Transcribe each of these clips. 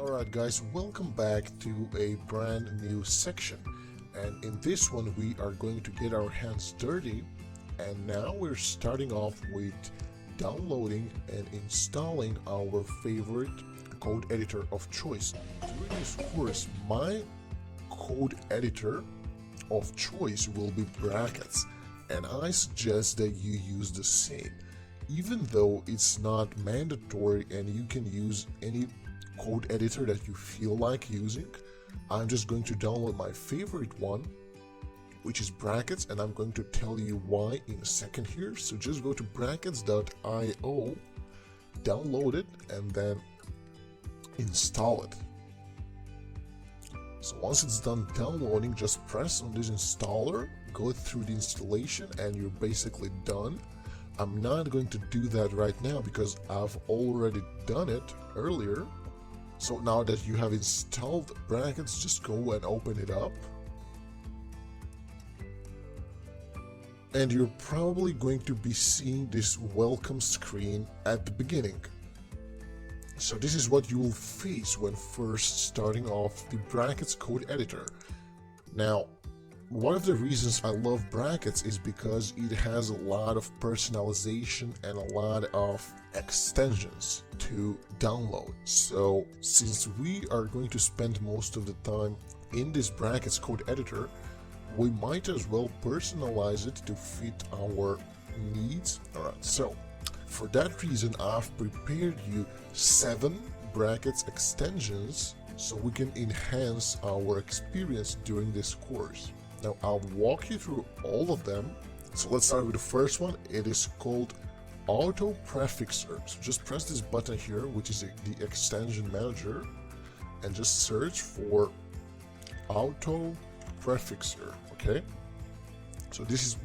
Alright guys, welcome back to a brand new section, and in this one we are going to get our hands dirty, and now we're starting off with downloading and installing our favorite code editor of choice. During this course, my code editor of choice will be brackets, and I suggest that you use the same, even though it's not mandatory and you can use any code editor that you feel like using. I'm just going to download my favorite one, which is brackets, and I'm going to tell you why in a second here. So just go to brackets.io, download it, and then install it. So once it's done downloading, just press on this installer, go through the installation, and you're basically done. I'm not going to do that right now because I've already done it earlier. So now that you have installed brackets, just go and open it up. And you're probably going to be seeing this welcome screen at the beginning. So this is what you will face when first starting off the brackets code editor. Now, one of the reasons I love brackets is because it has a lot of personalization and a lot of extensions to download. So since we are going to spend most of the time in this brackets code editor, we might as well personalize it to fit our needs. Alright, so for that reason I've prepared you 7 brackets extensions so we can enhance our experience during this course. Now I'll walk you through all of them. So let's start with the first one. It is called Auto Prefixer. So just press this button here, which is the extension manager, and just search for Auto Prefixer. Okay, so this is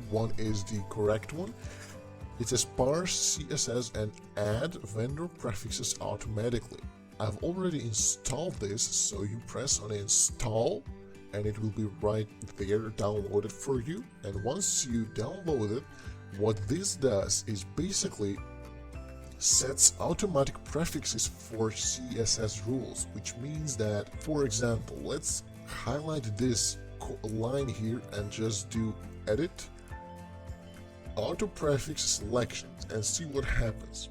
the correct one. It says parse CSS and add vendor prefixes automatically. I've already installed this, so you press on install and it will be right there downloaded for you. And once you download it, what this does is basically sets automatic prefixes for CSS rules, which means that, for example, let's highlight this line here and just do edit auto prefix selection and see what happens.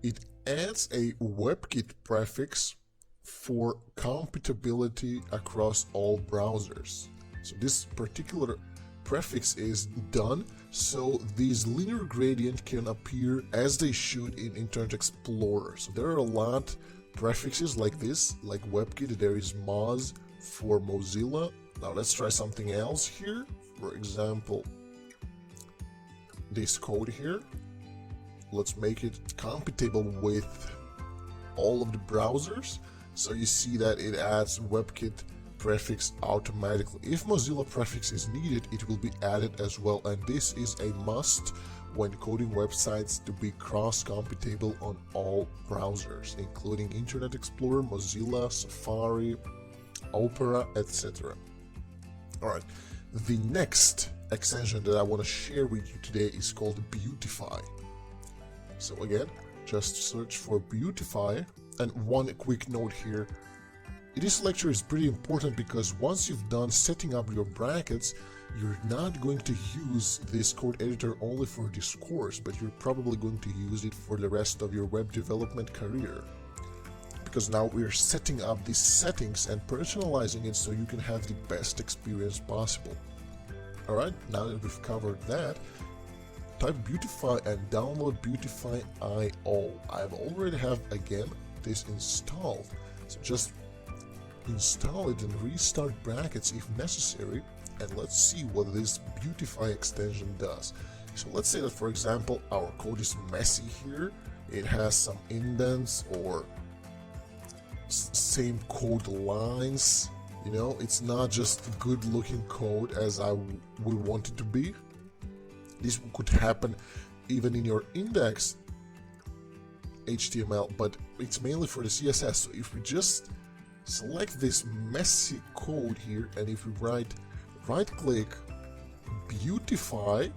It adds a WebKit prefix for compatibility across all browsers. So this particular prefix is done so these linear gradient can appear as they should in Internet Explorer. So there are a lot prefixes like this, like WebKit. There is Moz for Mozilla. Now let's try something else here. For example, this code here. Let's make it compatible with all of the browsers. So you see that it adds WebKit prefix automatically. If Mozilla prefix is needed, it will be added as well, and this is a must when coding websites to be cross-compatible on all browsers, including Internet Explorer, Mozilla, Safari, Opera, etc. Alright, the next extension that I want to share with you today is called Beautify. So again, just search for Beautify. And one quick note here, this lecture is pretty important because once you've done setting up your brackets, you're not going to use this code editor only for this course, but you're probably going to use it for the rest of your web development career. Because now we're setting up these settings and personalizing it so you can have the best experience possible. Alright, now that we've covered that, type Beautify and download Beautify.io. I've already have, again, this installed, so just install it and restart brackets if necessary, and let's see what this Beautify extension does. So let's say that, for example, our code is messy here, it has some indents or same code lines, you know, it's not just good looking code as I would want it to be. This could happen even in your index HTML, but it's mainly for the CSS. So if we just select this messy code here, and if we right click Beautify,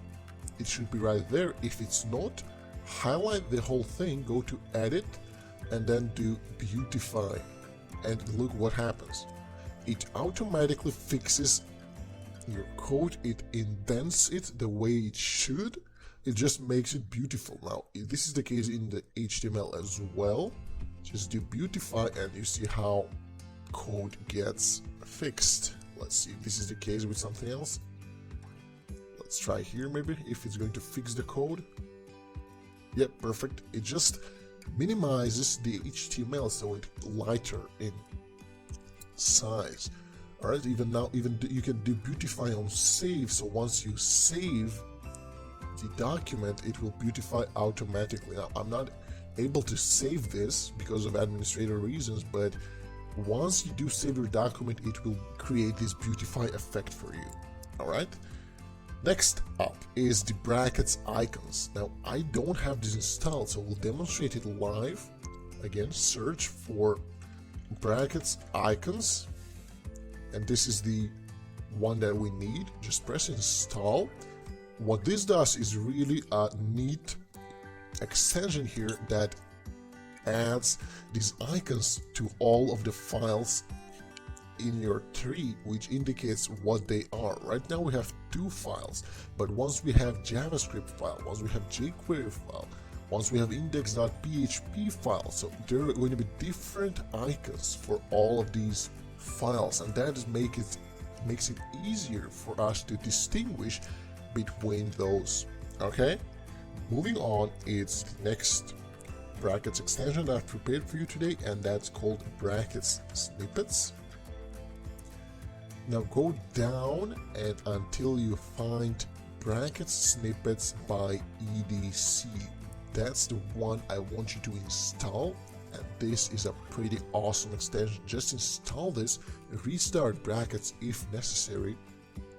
it should be right there. If it's not, highlight the whole thing, go to edit, and then do Beautify. and look what happens. It automatically fixes your code, it indents it the way it should. It just makes it beautiful. Now this is the case in the HTML as well. Just do beautify and you see how code gets fixed. Let's see if this is the case with something else. Let's try here maybe if it's going to fix the code. Yep, perfect. It just minimizes the HTML so it's lighter in size. Alright, even now you can do beautify on save, so once you save the document it will beautify automatically. Now I'm not able to save this because of administrator reasons, but once you do save your document it will create this beautify effect for you. Alright, next up is the brackets icons. Now I don't have this installed, so we'll demonstrate it live. Again, search for brackets icons, and this is the one that we need. Just press install. What this does is really a neat extension here that adds these icons to all of the files in your tree, which indicates what they are. Right now we have 2 files, but once we have JavaScript file, once we have JQuery file, once we have index.php file, so there are going to be different icons for all of these files, and that is makes it easier for us to distinguish between those. Okay, moving on, it's the next brackets extension that I've prepared for you today, and that's called brackets snippets. Now go down and until you find brackets snippets by EDC. That's the one I want you to install, and this is a pretty awesome extension. Just install this, restart brackets if necessary,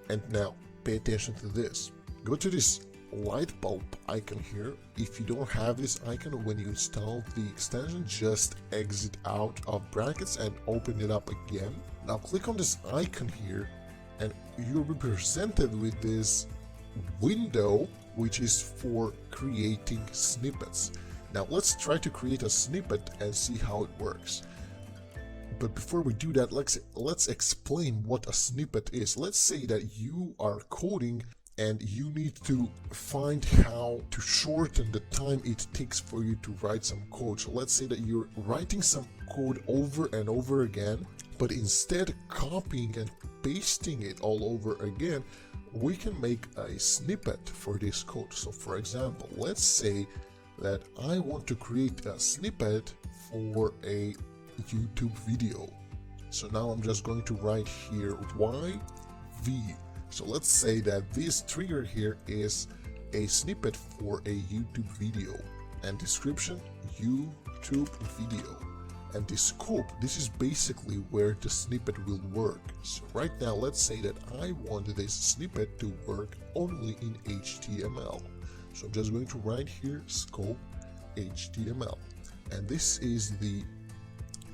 and now pay attention to this. Go to this light bulb icon here. If you don't have this icon when you install the extension, just exit out of brackets and open it up again. Now click on this icon here and you'll be presented with this window which is for creating snippets. Now let's try to create a snippet and see how it works. But before we do that, let's explain what a snippet is. Let's say that you are coding and you need to find how to shorten the time it takes for you to write some code. So let's say that you're writing some code over and over again, but instead copying and pasting it all over again, we can make a snippet for this code. So for example, let's say that I want to create a snippet for a YouTube video. So now I'm just going to write here YV. So let's say that this trigger here is a snippet for a YouTube video, and description YouTube video, and the scope, this is basically where the snippet will work. So right now let's say that I want this snippet to work only in HTML. So I'm just going to write here scope HTML, and this is the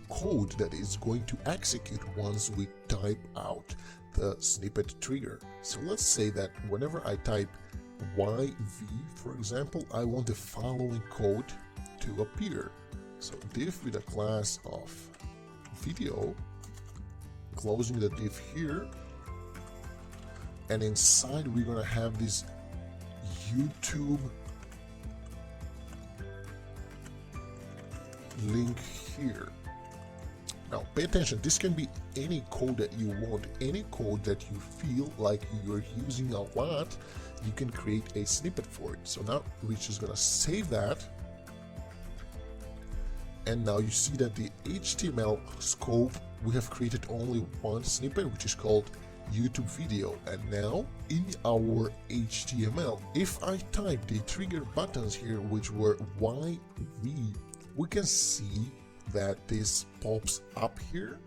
code that is going to execute once we type out the snippet trigger. So let's say that whenever I type YV, for example, I want the following code to appear. So div with a class of video, closing the div here, and inside we're gonna have this YouTube link here. Now pay attention, this can be any code that you want, any code that you feel like you're using a lot, you can create a snippet for it. So now we're just gonna save that, and now you see that the HTML scope, we have created only one snippet, which is called YouTube video. And now in our HTML, if I type the trigger buttons here, which were YV, we can see that this pops up here,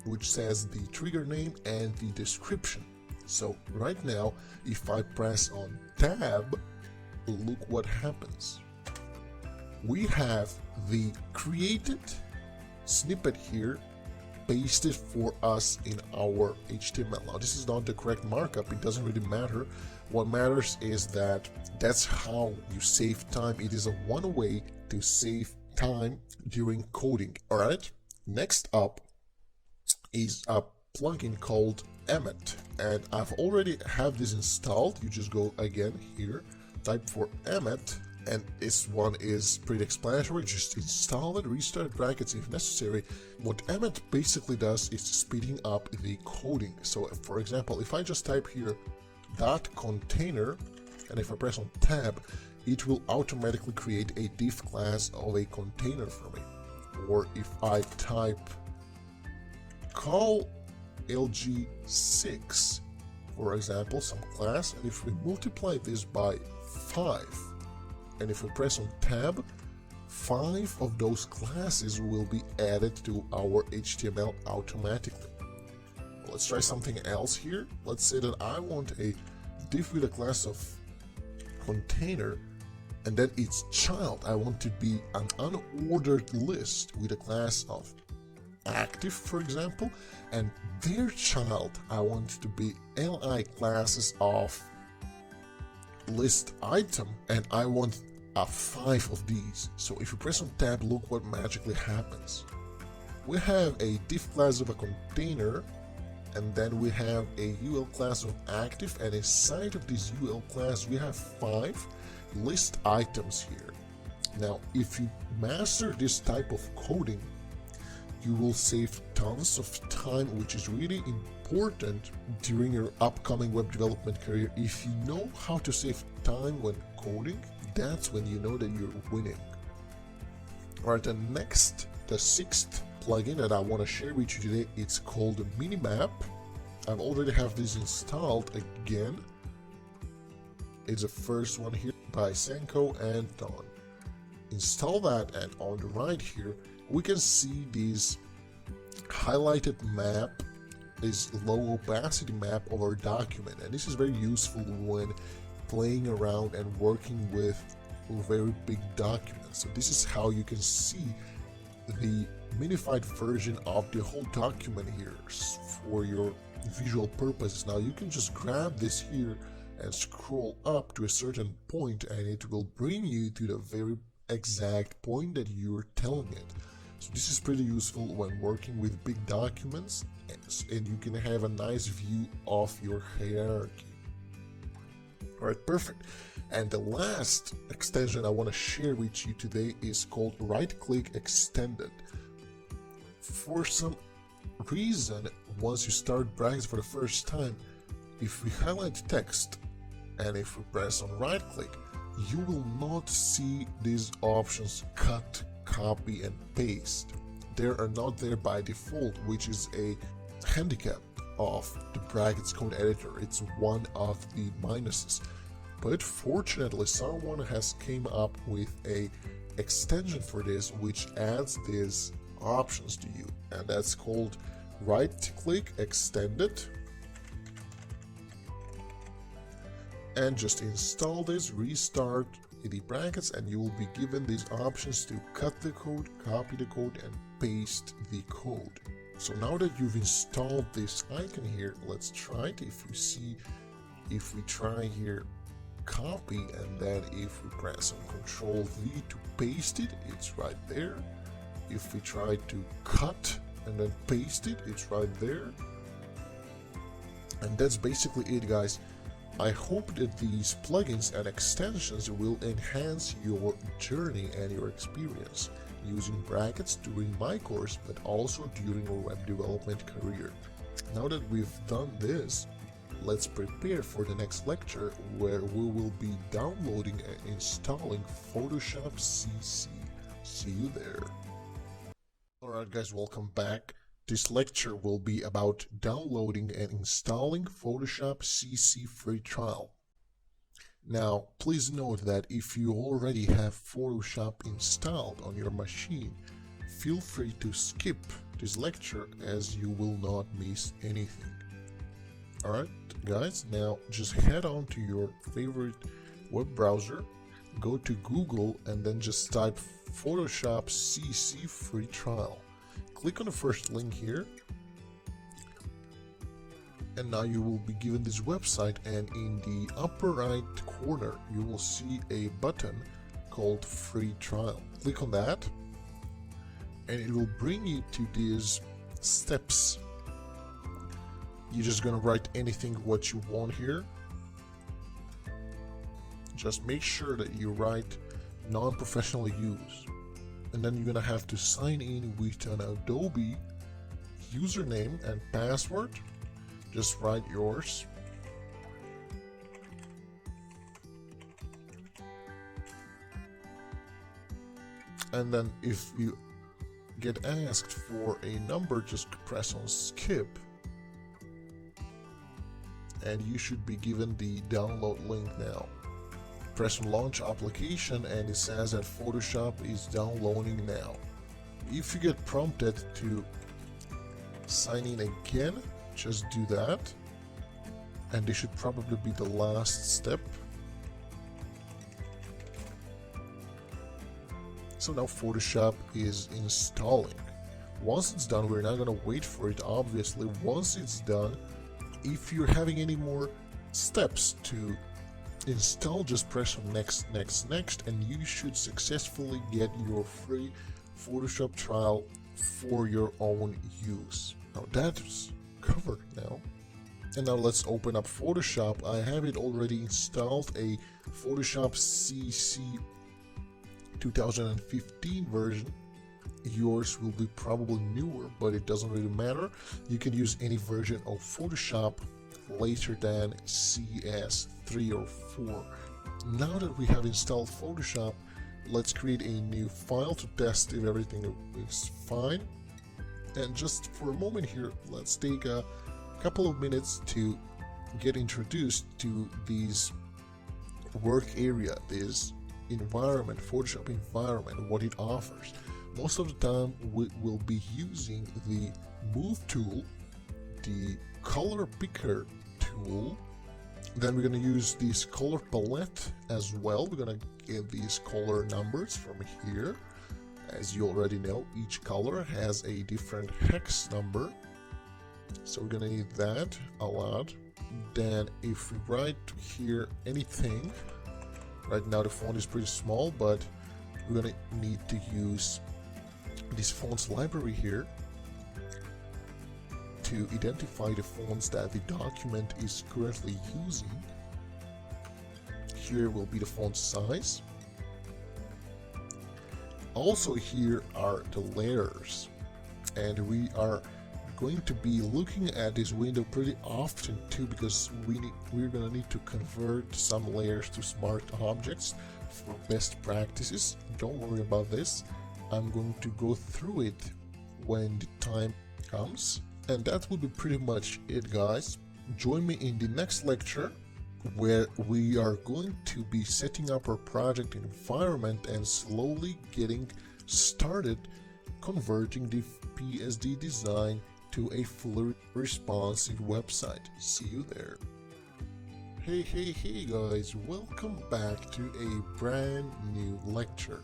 which says the trigger name and the description. So right now, if I press on tab, look what happens. We have the created snippet here pasted for us in our HTML. Now this is not the correct markup, it doesn't really matter. What matters is that that's how you save time. It is a one way to save time during coding. Alright, next up is a plugin called Emmet, and I've already have this installed. You just go again here, type for Emmet, and this one is pretty explanatory. Just install it, restart brackets if necessary. What Emmet basically does is speeding up the coding. So for example, if I just type here dot container, and if I press on tab, it will automatically create a div class of a container for me. Or if I type call lg6, for example, some class, and if we multiply this by 5, and if we press on tab, 5 of those classes will be added to our HTML automatically. Let's try something else here. Let's say that I want a div with a class of container, and then its child I want to be an unordered list with a class of active, for example, and their child I want to be li classes of list item, and I want 5 of these. So if you press on tab, look what magically happens. We have a div class of a container, and then we have a UL class of active, and inside of this UL class we have 5 list items here. Now if you master this type of coding, you will save tons of time, which is really important during your upcoming web development career. If you know how to save time when coding, that's when you know that you're winning. Alright, and next, the 6th plugin that I want to share with you today, it's called Minimap. I've already have this installed again. It's the first one here by Senko and Don. Install that, and on the right here we can see this highlighted map, this low opacity map of our document, and this is very useful when playing around and working with very big documents. So this is how you can see the minified version of the whole document here for your visual purposes. Now you can just grab this here and scroll up to a certain point, and it will bring you to the very exact point that you're telling it. So this is pretty useful when working with big documents, and you can have a nice view of your hierarchy. Alright, perfect. And the last extension I want to share with you today is called Right Click Extended. For some reason, once you start brackets for the first time, if we highlight text and if we press on right click, you will not see these options cut, copy and paste. They are not there by default, which is a handicap of the brackets code editor. It's one of the minuses. But fortunately, someone has came up with a extension for this which adds these options to you, and that's called Right Click Extended. And just install this, restart the brackets, and you will be given these options to cut the code, copy the code and paste the code. So now that you've installed this icon here, let's try it. If we try here copy, and then if we press on Ctrl V to paste it, it's right there. If we try to cut and then paste it, it's right there. And that's basically it, guys. I hope that these plugins and extensions will enhance your journey and your experience using brackets during my course, but also during your web development career. Now that we've done this, let's prepare for the next lecture where we will be downloading and installing Photoshop CC. See you there. Alright guys, welcome back. This lecture will be about downloading and installing Photoshop CC free trial. Now, please note that if you already have Photoshop installed on your machine, feel free to skip this lecture as you will not miss anything. Alright guys, now just head on to your favorite web browser, go to Google and then just type Photoshop CC free trial. Click on the first link here, and now you will be given this website, and in the upper right corner you will see a button called free trial. Click on that and it will bring you to these steps you're just gonna write anything what you want here. Just make sure that you write non-professional use, and then you're gonna have to sign in with an Adobe username and password. Just write yours. And then if you get asked for a number, just press on skip, and you should be given the download link now. Press on launch application and it says that Photoshop is downloading now. If you get prompted to sign in again, just do that, and this should probably be the last step. So now Photoshop is installing. Once it's done, we're not gonna wait for it, obviously. Once it's done, if you're having any more steps to install, just press on next, next, next, and you should successfully get your free Photoshop trial for your own use. Now that's covered now. And now let's open up Photoshop. I have it already installed, a Photoshop CC 2015 version. Yours will be probably newer, but it doesn't really matter. You can use any version of Photoshop later than CS 3 or 4. Now that we have installed Photoshop, let's create a new file to test if everything is fine. And just for a moment here, let's take a couple of minutes to get introduced to this work area, this environment, Photoshop environment, what it offers. Most of the time we will be using the move tool, the color picker tool, then we're going to use this color palette as well. We're going to get these color numbers from here. As you already know, each color has a different hex number, so we're going to need that a lot. Then if we write here anything, right now the font is pretty small, but we're going to need to use this fonts library here to identify the fonts that the document is currently using. Here will be the font size. Also here are the layers, and we are going to be looking at this window pretty often too, because we're going to need to convert some layers to smart objects for best practices. Don't worry about this, I'm going to go through it when the time comes. And that will be pretty much it, guys. Join me in the next lecture, where we are going to be setting up our project environment and slowly getting started converting the PSD design to a fully responsive website. See you there. Hey guys, welcome back to a brand new lecture.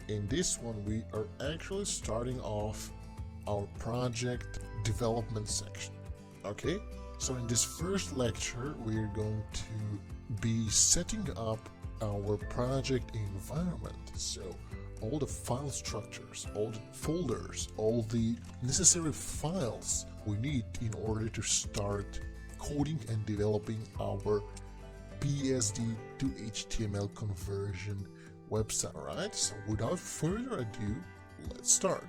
In this one we are actually starting off our project development section. Okay, so in this first lecture we're going to be setting up our project environment. So all the file structures, all the folders, all the necessary files we need in order to start coding and developing our PSD to HTML conversion website. Right, so without further ado, let's start.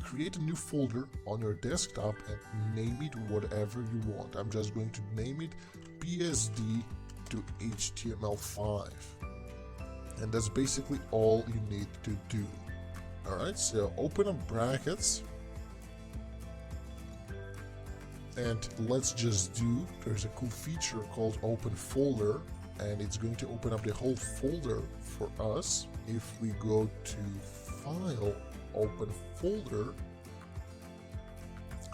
Create a new folder on your desktop and name it whatever you want. I'm just going to name it PSD to HTML5, and that's basically all you need to do. Alright, so open up brackets, and let's just do, there's a cool feature called open folder, and it's going to open up the whole folder for us. If we go to file, open folder,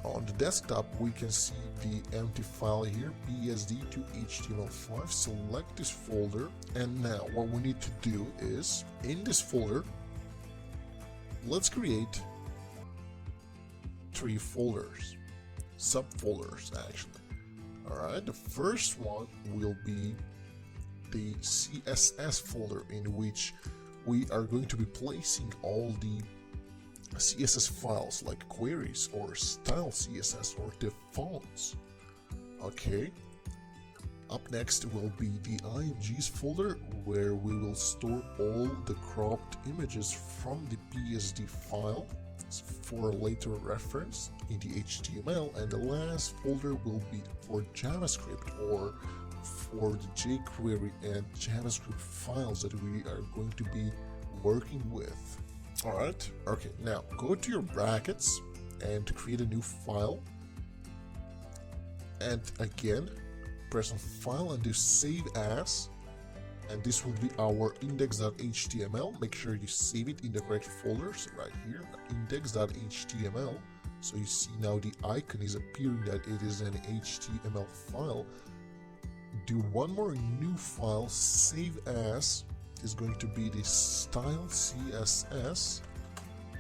on the desktop we can see the empty file here, PSD to HTML5. Select this folder, and now what we need to do is, in this folder, let's create 3 folders, subfolders actually. Alright, the first one will be the CSS folder, in which we are going to be placing all the CSS files like queries or style CSS or the fonts. Okay. Up next will be the IMGs folder, where we will store all the cropped images from the PSD file for later reference in the HTML, and the last folder will be for JavaScript, or for the jQuery and JavaScript files that we are going to be working with. Alright, okay, now go to your brackets and create a new file, and again press on File and do Save As, and this will be our index.html. Make sure you save it in the correct folder, so right here, index.html. So you see now the icon is appearing that it is an HTML file. Do one more new file, Save As, is going to be the style CSS,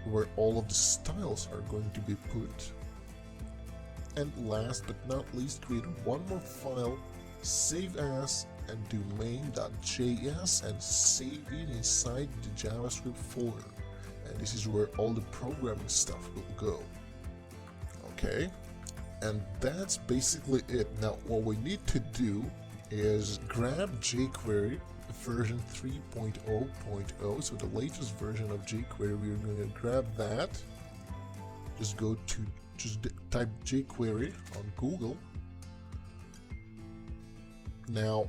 where all of the styles are going to be put. And last but not least, create one more file, Save As, and do main.js and save it inside the JavaScript folder. And this is where all the programming stuff will go. Okay, and that's basically it. Now what we need to do is grab jQuery version 3.0.0, so the latest version of jQuery. We're going to grab that. Just type jQuery on Google. Now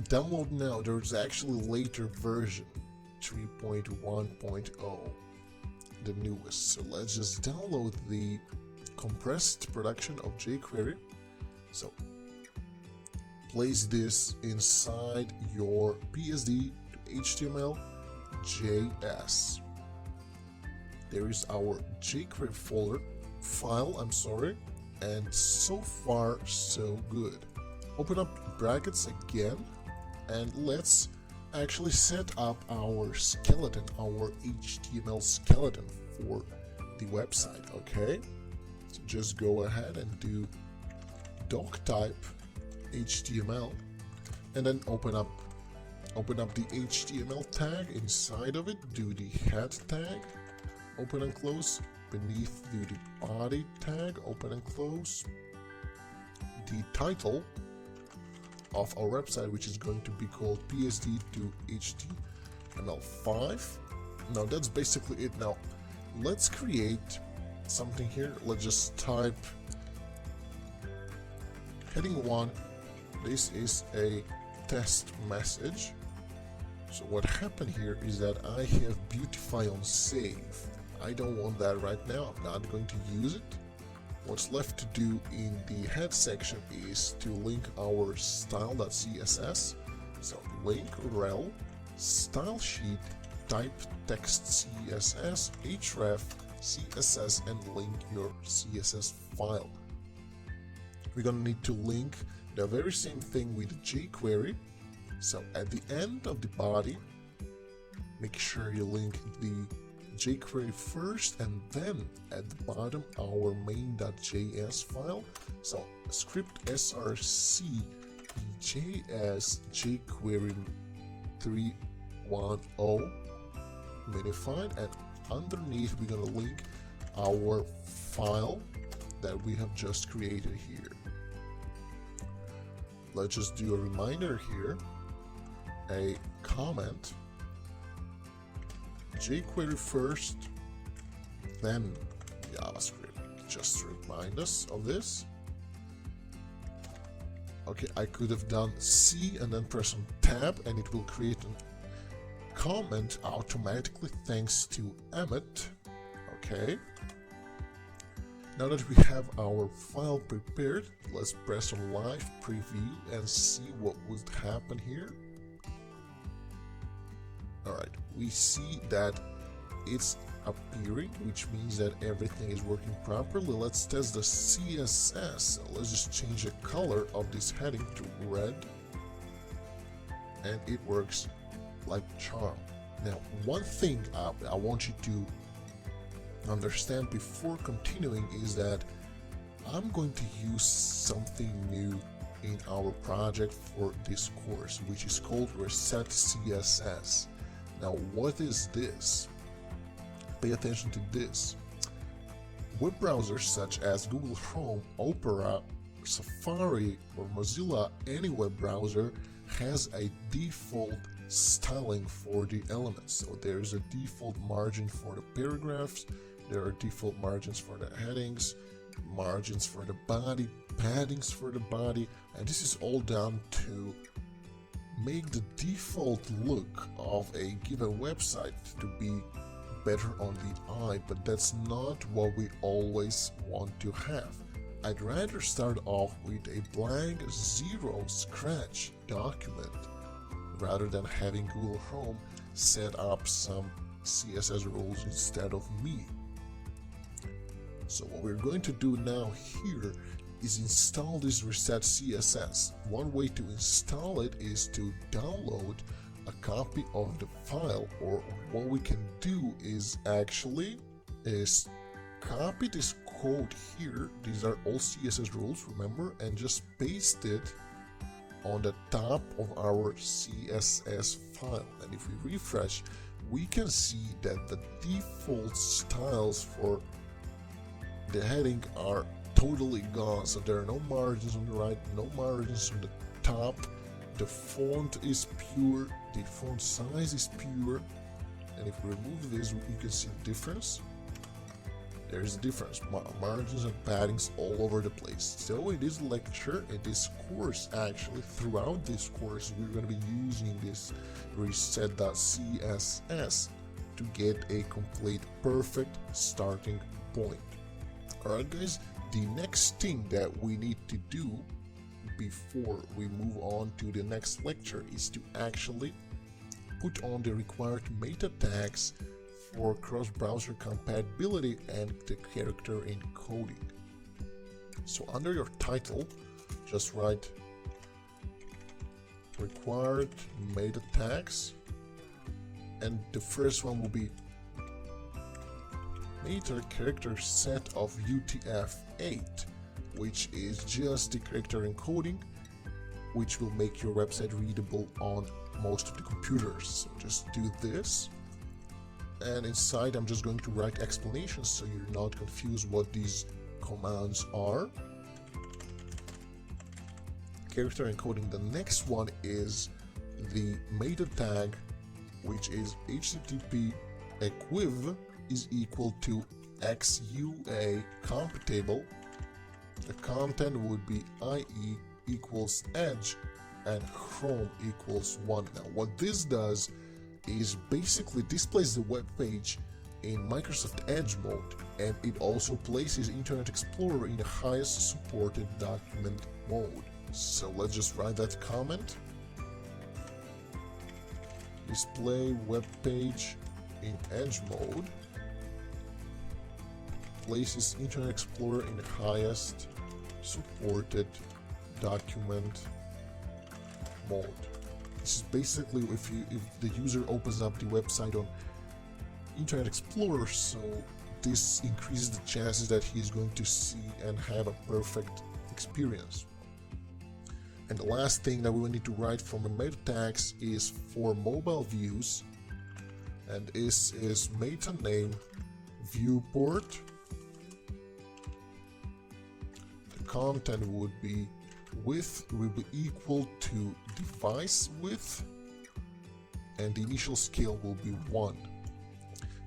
download now. There's actually later version 3.1.0, the newest. So let's just download the compressed production of jQuery. So place this inside your PSD to HTML JS. There is our jQuery file, and so far so good. Open up brackets again, and let's actually set up our skeleton, our HTML skeleton for the website. Okay, so just go ahead and do doc type HTML, and then open up the HTML tag. Inside of it, do the head tag, open and close. Beneath, do the body tag, open and close. The title of our website, which is going to be called PSD to HTML5. Now that's basically it. Now let's create something here. Let's just type heading 1. This is a test message. So what happened here is that I have Beautify on save. I don't want that right now. I'm not going to use it. What's left to do in the head section is to link our style.css. So link rel style sheet type text CSS href CSS and link your CSS file. We're gonna need to link the very same thing with jQuery. So at the end of the body, make sure you link the jQuery first, and then at the bottom our main.js file. So script src js jQuery 3.1.0 minified, and underneath we're gonna link our file that we have just created here. Let's just do a reminder here, a comment, jQuery first, then JavaScript, just to remind us of this. Okay, I could have done C and then press on tab, and it will create a comment automatically thanks to Emmet. Okay, now that we have our file prepared, let's press on live preview and see what would happen here. Alright, we see that it's appearing, which means that everything is working properly. Let's test the CSS. Let's just change the color of this heading to red, and it works like charm. Now, one thing I want you to understand before continuing is that I'm going to use something new in our project for this course, which is called Reset CSS. Now, what is this? Pay attention to this. Web browsers such as Google Chrome, Opera, Safari or Mozilla, any web browser has a default styling for the elements. So there's a default margin for the paragraphs, there are default margins for the headings, margins for the body, paddings for the body, and this is all done to make the default look of a given website to be better on the eye, but that's not what we always want to have. I'd rather start off with a blank zero scratch document rather than having Google Chrome set up some CSS rules instead of me. So what we're going to do now here is install this reset CSS. One way to install it is to download a copy of the file, or what we can do is actually copy this code here. These are all CSS rules, remember, and just paste it on the top of our CSS file. And if we refresh, we can see that the default styles for the heading are totally gone. So there are no margins on the right, no margins on the top. The font is pure, the font size is pure, and if we remove this, you can see the difference. There's a difference, margins and paddings all over the place. So in this lecture, in this course, actually throughout this course, we're going to be using this reset.css to get a complete perfect starting point. Alright guys, the next thing that we need to do before we move on to the next lecture is to actually put on the required meta tags for cross-browser compatibility and the character encoding. So under your title, just write required meta tags, and the first one will be meta character set of UTF-8, which is just the character encoding, which will make your website readable on most of the computers. So just do this, and inside I'm just going to write explanations so you're not confused what these commands are. Character encoding. The next one is the meta tag, which is HTTP equiv is equal to XUA compatible. The content would be IE equals edge and Chrome equals 1. Now what this does is basically displays the web page in Microsoft Edge mode, and it also places Internet Explorer in the highest supported document mode. So let's just write that comment. Display web page in Edge mode, places Internet Explorer in the highest supported document mode. This is basically if the user opens up the website on Internet Explorer, so this increases the chances that he is going to see and have a perfect experience. And the last thing that we will need to write from the meta tags is for mobile views, and this is meta name viewport. The content would be width will be equal to device width, and the initial scale will be 1.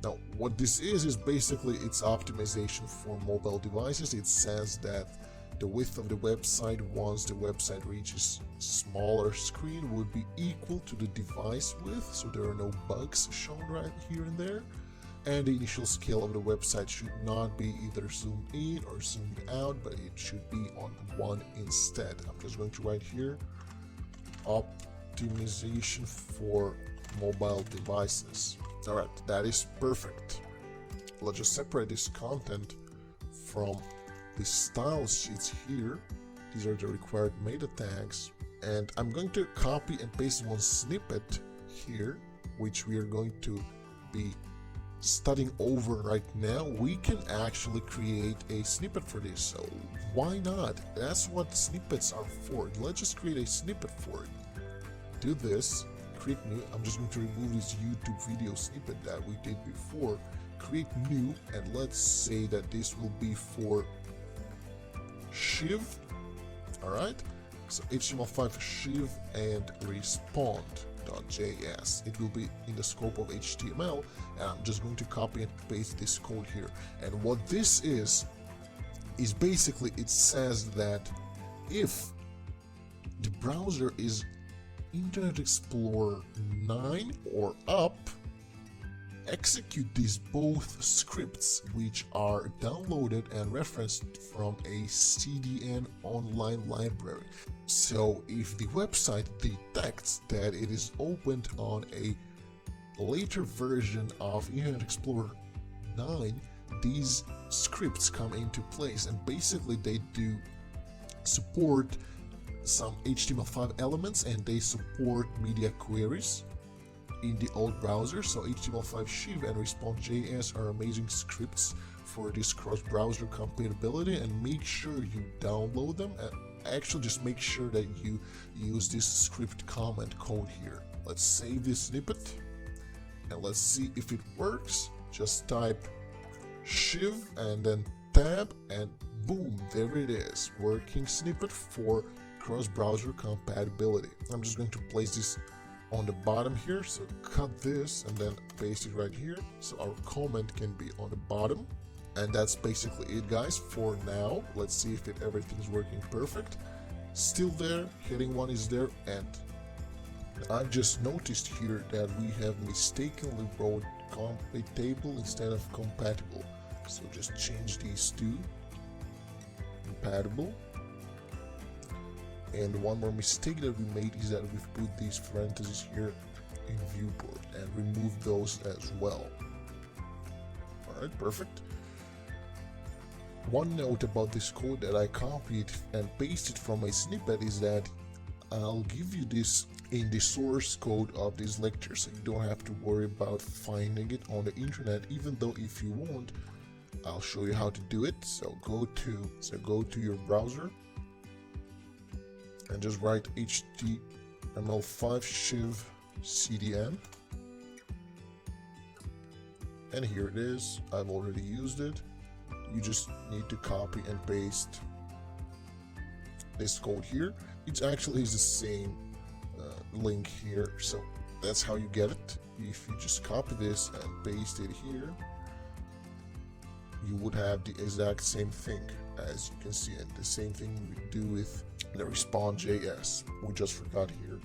Now what this is basically it's optimization for mobile devices. It says that the width of the website once the website reaches smaller screen would be equal to the device width, so there are no bugs shown right here and there. And the initial scale of the website should not be either zoomed in or zoomed out, but it should be on 1 instead. I'm just going to write here optimization for mobile devices. Alright, that is perfect. Let's just separate this content from the style sheets here. These are the required meta tags, and I'm going to copy and paste one snippet here, which we are going to be studying over right now. We can actually create a snippet for this, so why not? That's what snippets are for. Let's just create a snippet for it. Do this, create new. I'm just going to remove this YouTube video snippet that we did before, create new, and let's say that this will be for Shiv Alright, so HTML5 shiv and respond.js. It will be in the scope of HTML, and I'm just going to copy and paste this code here. And what this is basically, it says that if the browser is Internet Explorer 9 or up, execute these both scripts, which are downloaded and referenced from a CDN online library. So if the website detects that it is opened on a later version of Internet Explorer 9, these scripts come into place, and basically they do support some HTML5 elements, and they support media queries in the old browser. So HTML5 shiv and respond.js are amazing scripts for this cross-browser compatibility, and make sure you download them, and actually just make sure that you use this script comment code here. Let's save this snippet and let's see if it works. Just type shiv and then tab, and boom, there it is, working snippet for cross-browser compatibility. I'm just going to place this on the bottom here, so cut this and then paste it right here, so our comment can be on the bottom. And that's basically it, guys, for now. Let's see if everything's working perfect. Still there, heading 1 is there, and I just noticed here that we have mistakenly wrote compatible instead of compatible. So just change these two, compatible. And one more mistake that we made is that we've put these parentheses here in viewport, and remove those as well. Alright, perfect. One note about this code that I copied and pasted from my snippet is that I'll give you this in the source code of this lecture, so you don't have to worry about finding it on the internet, even though if you want, I'll show you how to do it. So go to your browser and just write HTML5 shiv CDN, and here it is. I've already used it. You just need to copy and paste this code here. It actually is the same link here, so that's how you get it. If you just copy this and paste it here, you would have the exact same thing, as you can see, and the same thing we do with the respond.js. We just forgot here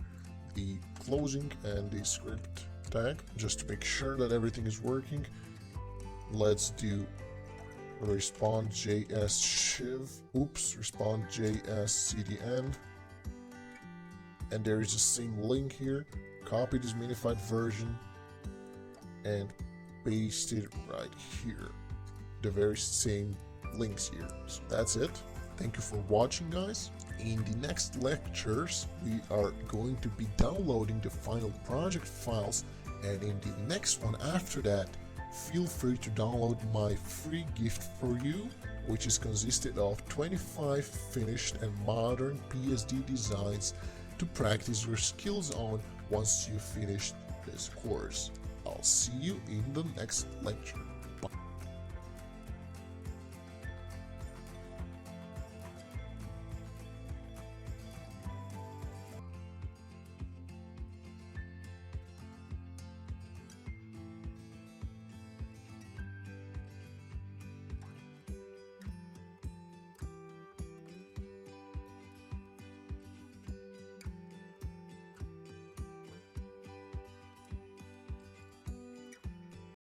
the closing and the script tag. Just to make sure that everything is working, let's do respond.js shiv, respond.js CDN, and there is the same link here. Copy this minified version and paste it right here, the very same links here. So that's it. Thank you for watching, guys. In the next lectures, we are going to be downloading the final project files, and in the next one after that, feel free to download my free gift for you, which is consisted of 25 finished and modern PSD designs to practice your skills on once you finish this course. I'll see you in the next lecture.